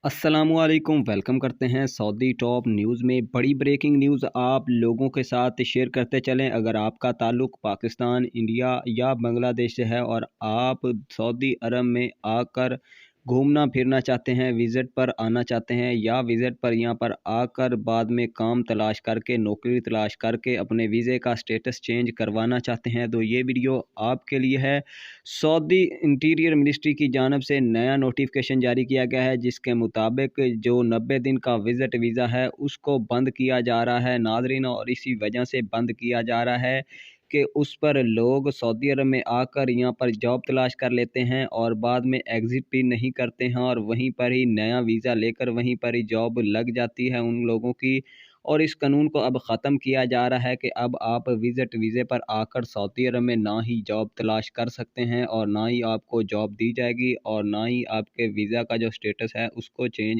अस्सलामुअलैकुम, वेलकम करते हैं सऊदी टॉप न्यूज़ में। बड़ी ब्रेकिंग न्यूज़ आप लोगों के साथ शेयर करते चलें। अगर आपका ताल्लुक़ पाकिस्तान, इंडिया या बांग्लादेश से है और आप सऊदी अरब में आकर घूमना फिरना चाहते हैं, विज़िट पर आना चाहते हैं या विज़िट पर यहाँ पर आकर बाद में काम तलाश करके, नौकरी तलाश करके अपने वीज़े का स्टेटस चेंज करवाना चाहते हैं, तो ये वीडियो आपके लिए है। सऊदी इंटीरियर मिनिस्ट्री की जानिब से नया नोटिफिकेशन जारी किया गया है, जिसके मुताबिक जो 90 दिन का विज़िट वीज़ा है उसको बंद किया जा रहा है नाज़रीन। और इसी वजह से बंद किया जा रहा है कि उस पर लोग सऊदी अरब में आकर यहाँ पर जॉब तलाश कर लेते हैं और बाद में एग्ज़िट भी नहीं करते हैं और वहीं पर ही नया वीज़ा लेकर वहीं पर ही जॉब लग जाती है उन लोगों की। और इस कानून को अब ख़त्म किया जा रहा है कि अब आप विज़िट वीज़े पर आकर सऊदी अरब में ना ही जॉब तलाश कर सकते हैं और ना ही आपको जॉब दी जाएगी और ना ही आपके वीज़ा का जो स्टेटस है उसको चेंज